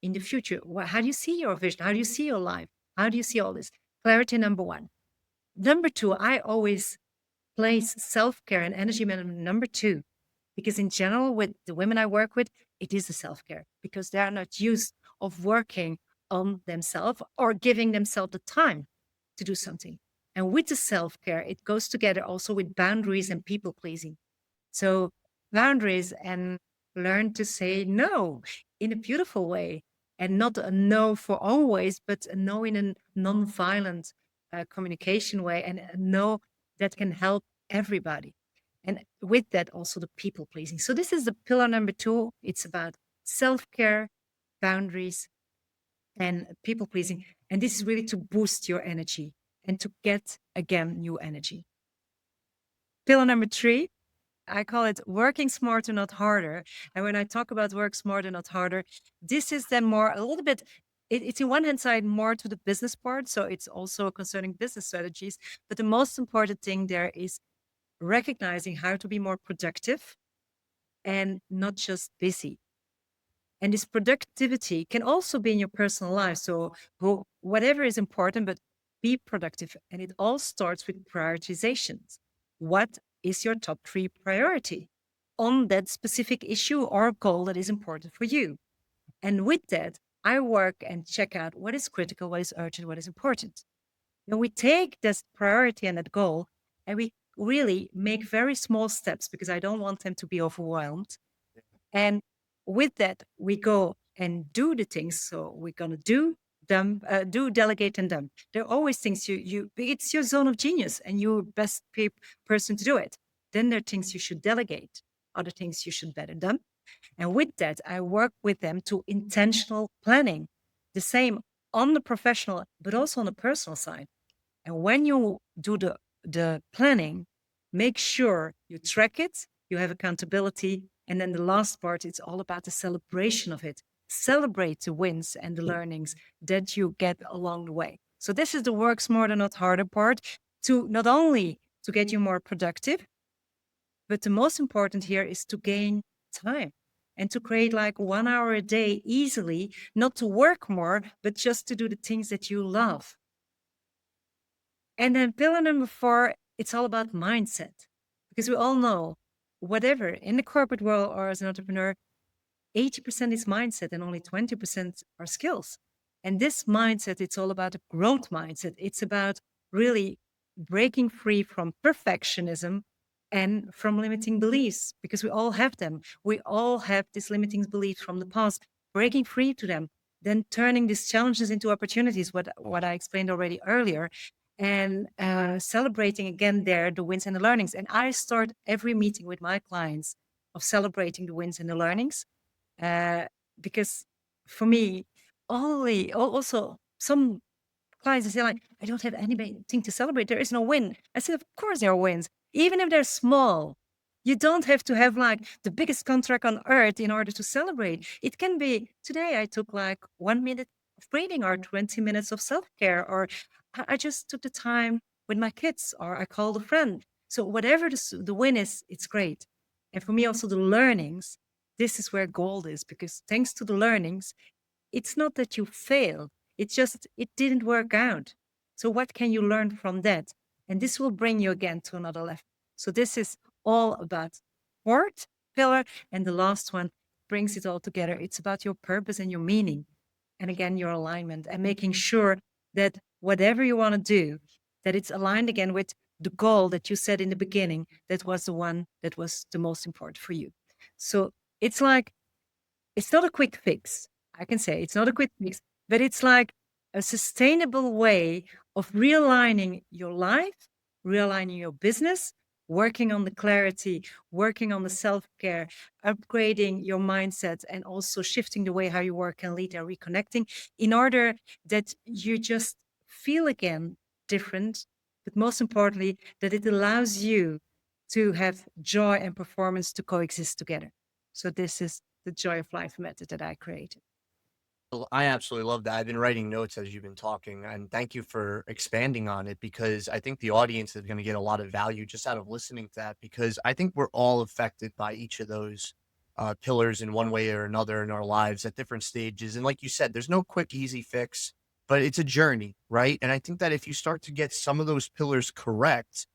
in the future? How do you see your vision? How do you see your life? How do you see all this? Clarity, number one. Number two, I always place self-care and energy management number two, because in general, with the women I work with, it is a self-care because they are not used of working on themselves or giving themselves the time to do something. And with the self-care, it goes together also with boundaries and people pleasing. So boundaries, and learn to say no in a beautiful way, and not a no for always, but a no in a non-violent communication way, and a no that can help everybody. And with that, also the people pleasing. So this is the pillar number two. It's about self-care, boundaries, and people pleasing. And this is really to boost your energy and to get again new energy. Pillar number three, I call it working smarter, not harder. And when I talk about work smarter, not harder, this is then more a little bit, it's in one hand side more to the business part. So it's also concerning business strategies. But the most important thing there is recognizing how to be more productive and not just busy. And this productivity can also be in your personal life. So whatever is important, but be productive. And it all starts with prioritizations. What is your top three priority on that specific issue or goal that is important for you? And with that, I work and check out what is critical, what is urgent, what is important. Then we take this priority and that goal, and we really make very small steps, because I don't want them to be overwhelmed. And with that, we go and do the things. So we're gonna do them, do, delegate, and dump. There are always things it's your zone of genius, and you're best person to do it. Then there are things you should delegate, other things you should better dump. And with that, I work with them to intentional planning. The same on the professional, but also on the personal side. And when you do the planning, make sure you track it, you have accountability. And then the last part, it's all about the celebration of it. Celebrate the wins and the learnings that you get along the way. So this is the work smarter, not harder part, to not only to get you more productive, but the most important here is to gain time and to create like 1 hour a day easily, not to work more, but just to do the things that you love. And then pillar number four, it's all about mindset, because we all know whatever in the corporate world or as an entrepreneur, 80% is mindset and only 20% are skills. And this mindset, it's all about a growth mindset. It's about really breaking free from perfectionism and from limiting beliefs, because we all have them. We all have these limiting beliefs from the past, breaking free to them, then turning these challenges into opportunities, what I explained already earlier, and celebrating again there the wins and the learnings. And I start every meeting with my clients of celebrating the wins and the learnings, because for me, also some clients say like, I don't have anything to celebrate. There is no win. I said, of course there are wins, even if they're small. You don't have to have like the biggest contract on earth in order to celebrate. It can be today I took like 1 minute of breathing, or 20 minutes of self-care, or I just took the time with my kids, or I called a friend. So whatever the win is, it's great. And for me also the learnings, this is where gold is, because thanks to the learnings, it's not that you failed. It's just, it didn't work out. So what can you learn from that? And this will bring you again to another level. So this is all about fourth pillar. And the last one brings it all together. It's about your purpose and your meaning. And again, your alignment, and making sure that whatever you want to do, that it's aligned again with the goal that you set in the beginning. That was the one that was the most important for you. So it's like, it's not a quick fix. I can say it's not a quick fix, but it's like a sustainable way of realigning your life, realigning your business, working on the clarity, working on the self-care, upgrading your mindset, and also shifting the way how you work and lead and reconnecting, in order that you just feel again different, but most importantly, that it allows you to have joy and performance to coexist together. So this is the joy of life method that I created. Well, I absolutely love that. I've been writing notes as you've been talking, and thank you for expanding on it because I think the audience is going to get a lot of value just out of listening to that because I think we're all affected by each of those pillars in one way or another in our lives at different stages. And like you said, there's no quick, easy fix, but it's a journey, right? And I think that if you start to get some of those pillars correct,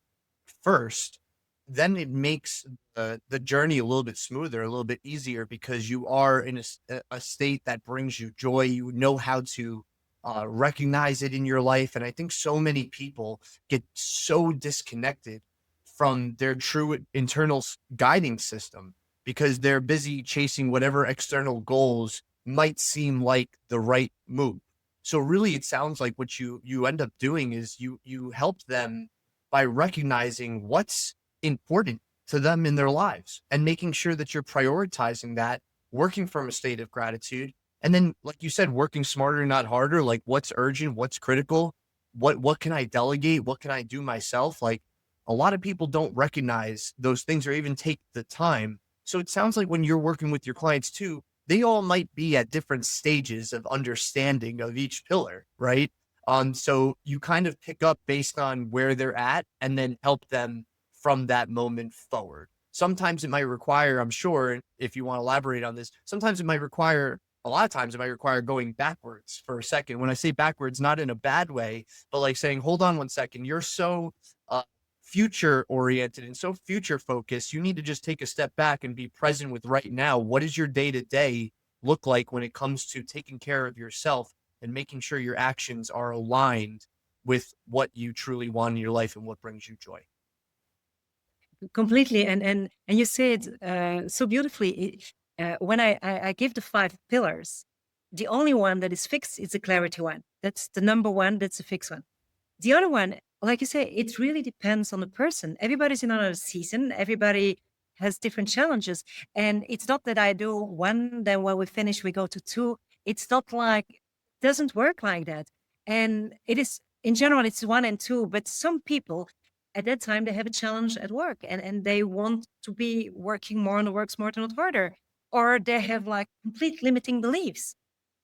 first, then it makes the journey a little bit smoother, a little bit easier because you are in a state that brings you joy. You know how to recognize it in your life. And I think so many people get so disconnected from their true internal guiding system because they're busy chasing whatever external goals might seem like the right move. So really, it sounds like what you end up doing is you help them by recognizing what's important to them in their lives and making sure that you're prioritizing that, working from a state of gratitude. And then, like you said, working smarter, not harder, like what's urgent, what's critical, what can I delegate? What can I do myself? Like a lot of people don't recognize those things or even take the time. So it sounds like when you're working with your clients too, they all might be at different stages of understanding of each pillar, right? So you kind of pick up based on where they're at and then help them from that moment forward. Sometimes it might require, I'm sure, if you want to elaborate on this, sometimes it might require, a lot of times it might require going backwards for a second. When I say backwards, not in a bad way, but like saying, hold on one second, you're so future oriented and so future focused. You need to just take a step back and be present with right now. What does your day to day look like when it comes to taking care of yourself and making sure your actions are aligned with what you truly want in your life and what brings you joy? Completely. And you say it so beautifully. When I give the 5 pillars, the only one that is fixed is the clarity one. That's the number one. That's a fixed one. The other one, like you say, it really depends on the person. Everybody's in another season. Everybody has different challenges. And it's not that I do one, then when we finish, we go to 2. It's not like, it doesn't work like that. And it is, in general, it's 1 and 2. But some people at that time, they have a challenge at work and they want to be working more on the work smarter, not harder. Or they have like complete limiting beliefs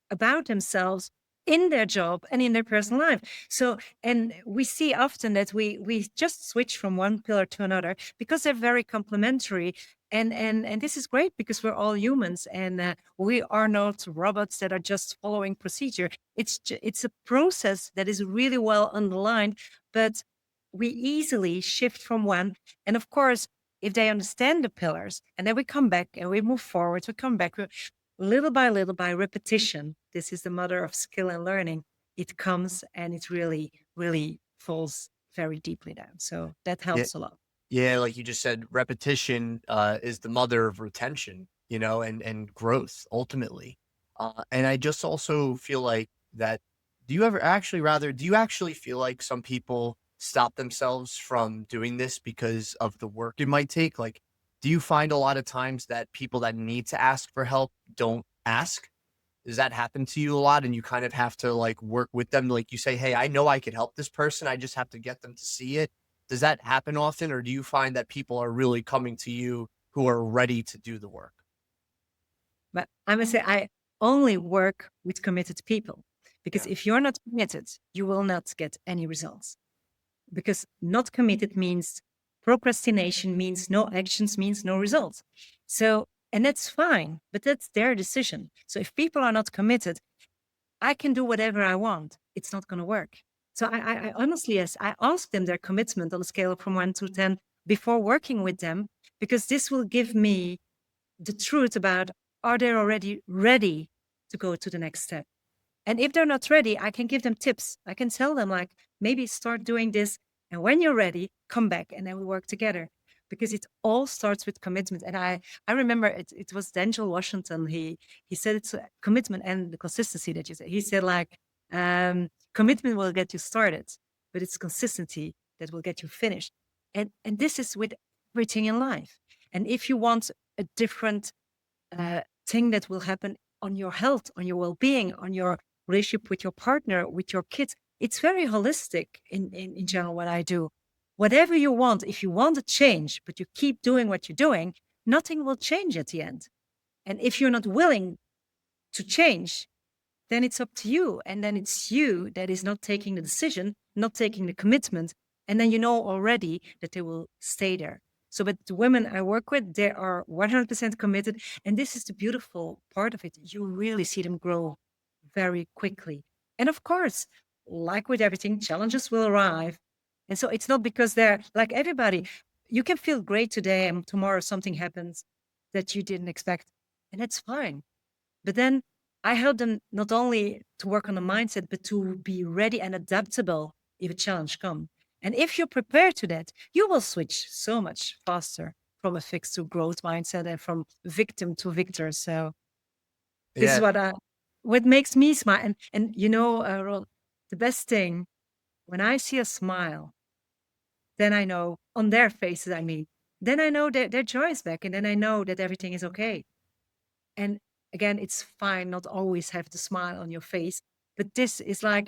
about themselves in their job and in their personal life. So, and we see often that we just switch from one pillar to another because they're very complementary. And this is great because we're all humans and we are not robots that are just following procedure. It's a process that is really well underlined, but we easily shift from one. And of course, if they understand the pillars and then we come back and we move forward, we come back little by repetition. This is the mother of skill and learning. It comes and it really, really falls very deeply down. So that Yeah. helps a lot. Yeah, like you just said, repetition is the mother of retention, and growth ultimately. And I just also feel like that. Do you actually feel like some people stop themselves from doing this because of the work it might take? Like, do you find a lot of times that people that need to ask for help don't ask? Does that happen to you a lot? And you kind of have to like work with them. Like you say, hey, I know I could help this person. I just have to get them to see it. Does that happen often? Or do you find that people are really coming to you who are ready to do the work? But I must say, I only work with committed people because Yeah. if you're not committed, you will not get any results. Because not committed means procrastination, means no actions, means no results. So, and that's fine, but that's their decision. So if people are not committed, I can do whatever I want. It's not going to work. So I honestly, yes, I ask them their commitment on a scale from 1 to 10 before working with them, because this will give me the truth about are they already ready to go to the next step. And if they're not ready, I can give them tips. I can tell them, like, maybe start doing this. And when you're ready, come back and then we work together. Because it all starts with commitment. And I remember it was Denzel Washington. He said it's a commitment and the consistency that you said. He said, like, commitment will get you started, but it's consistency that will get you finished. And this is with everything in life. And if you want a different thing that will happen on your health, on your well-being, on your relationship with your partner, with your kids. It's very holistic in general what I do. Whatever you want, if you want a change, but you keep doing what you're doing, nothing will change at the end. And if you're not willing to change, then it's up to you. And then it's you that is not taking the decision, not taking the commitment. And then you know already that they will stay there. So, but the women I work with, they are 100% committed. And this is the beautiful part of it. You really see them grow very quickly. And of course, like with everything, challenges will arrive. And so it's not because they're like everybody. You can feel great today and tomorrow something happens that you didn't expect. And that's fine. But then I help them not only to work on the mindset, but to be ready and adaptable if a challenge comes. And if you're prepared to that, you will switch so much faster from a fixed to growth mindset and from victim to victor. So this is Yeah. what makes me smile. And you know, Ron, the best thing when I see a smile, then I know on their faces, I mean, then I know that their joy is back, and then I know that everything is okay. And again, it's fine not always have the smile on your face, but this is like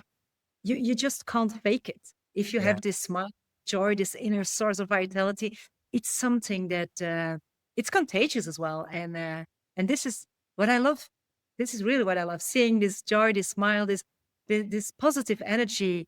you just can't fake it. If you Yeah. have this smile, joy, this inner source of vitality, it's something that it's contagious as well. And this is what I love. This is really what I love: seeing this joy, this smile, this positive energy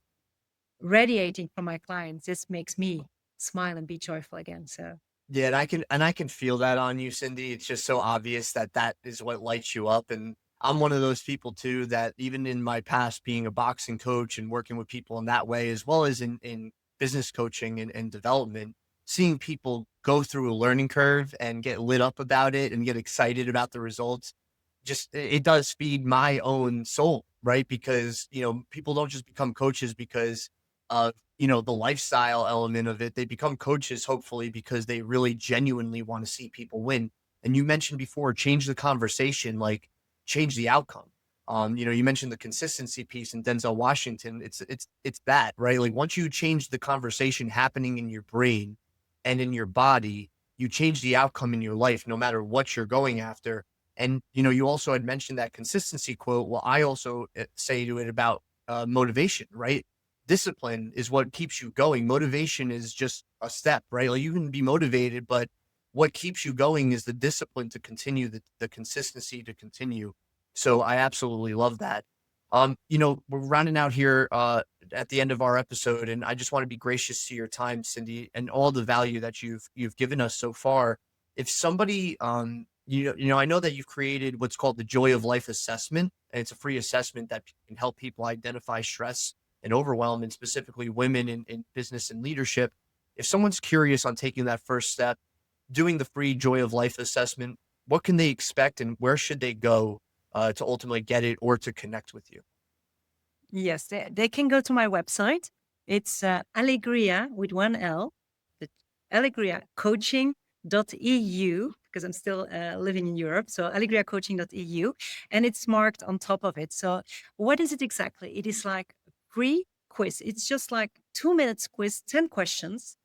radiating from my clients. This makes me smile and be joyful again. So Yeah, and I can feel that on you, Cindy. It's just so obvious that that is what lights you up, and I'm one of those people too that even in my past being a boxing coach and working with people in that way, as well as in business coaching and development, seeing people go through a learning curve and get lit up about it and get excited about the results, just it does feed my own soul, right? Because people don't just become coaches because of the lifestyle element of it. They become coaches hopefully because they really genuinely want to see people win. And you mentioned before, change the conversation, like change the outcome. You mentioned the consistency piece in Denzel Washington. It's that, right? Like once you change the conversation happening in your brain and in your body, you change the outcome in your life, no matter what you're going after. And you also had mentioned that consistency quote. Well, I also say to it about motivation, right? Discipline is what keeps you going. Motivation is just a step, right? Like you can be motivated, but what keeps you going is the discipline to continue, the consistency to continue. So I absolutely love that. We're rounding out here at the end of our episode, and I just want to be gracious to your time, Cindy, and all the value that you've given us so far. If somebody I know that you've created what's called the Joy of Life assessment, and it's a free assessment that can help people identify stress and overwhelm, and specifically women in business and leadership. If someone's curious on taking that first step, doing the free Joy of Life assessment, what can they expect and where should they go to ultimately get it or to connect with you? yes, they can go to my website. It's Alegria with one L, the Alegria Coaching.eu, because I'm still living in Europe. So AlegriaCoaching.eu, and it's marked on top of it. So what is it exactly? It is like a free quiz. It's just like 2 minutes quiz, 10 questions,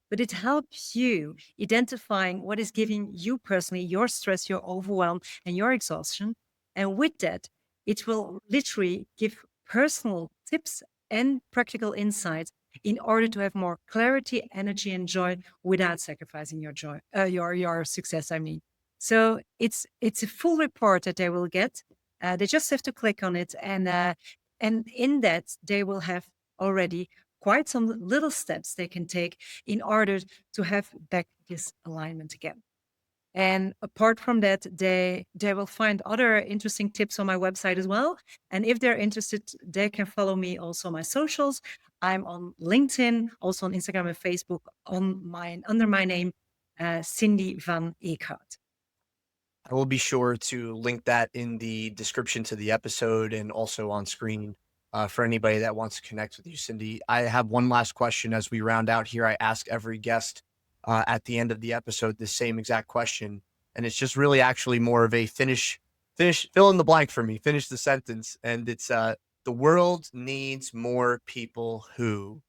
but it helps you identifying what is giving you personally your stress, your overwhelm, and your exhaustion. And with that, it will literally give personal tips and practical insights in order to have more clarity, energy, and joy without sacrificing your joy, your success. I mean, so it's a full report that they will get. They just have to click on it, and in that they will have already quite some little steps they can take in order to have back this alignment again. And apart from that, they will find other interesting tips on my website as well. And if they're interested, they can follow me also on my socials. I'm on LinkedIn, also on Instagram and Facebook under my name, Cindy Van Eeckhout. I will be sure to link that in the description to the episode and also on screen for anybody that wants to connect with you, Cindy. I have one last question as we round out here. I ask every guest at the end of the episode the same exact question, and it's just really actually more of a fill in the blank for me, finish the sentence, and it's the world needs more people who.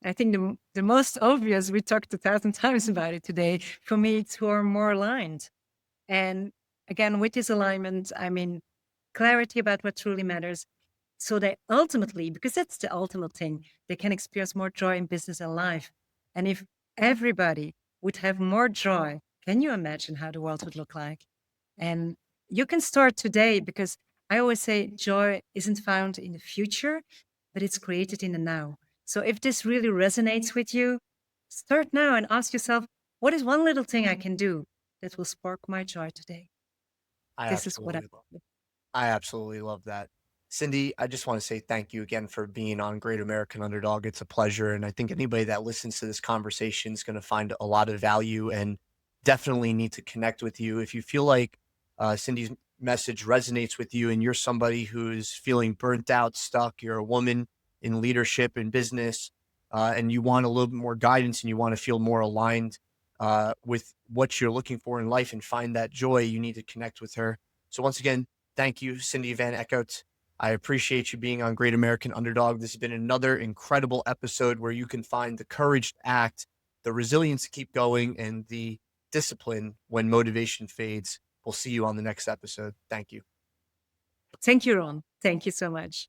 I think the most obvious, we talked 1,000 times about it today. For me, it's who are more aligned. And again, with this alignment, I mean, clarity about what truly matters. So they ultimately, because that's the ultimate thing, they can experience more joy in business and life. And if everybody would have more joy, can you imagine how the world would look like? And you can start today, because I always say joy isn't found in the future, but it's created in the now. So if this really resonates with you, start now and ask yourself, what is one little thing I can do that will spark my joy today? I This is what I absolutely love I absolutely love that. Cindy, I just want to say thank you again for being on Great American Underdog. It's a pleasure. And I think anybody that listens to this conversation is going to find a lot of value and definitely need to connect with you. If you feel like Cindy's message resonates with you and you're somebody who's feeling burnt out, stuck, you're a woman in leadership and business, and you want a little bit more guidance and you want to feel more aligned with what you're looking for in life and find that joy, you need to connect with her. So once again, thank you, Cindy Van Eeckhout. I appreciate you being on Great American Underdog. This has been another incredible episode where you can find the courage to act, the resilience to keep going, and the discipline when motivation fades. We'll see you on the next episode. Thank you. Thank you, Ron. Thank you so much.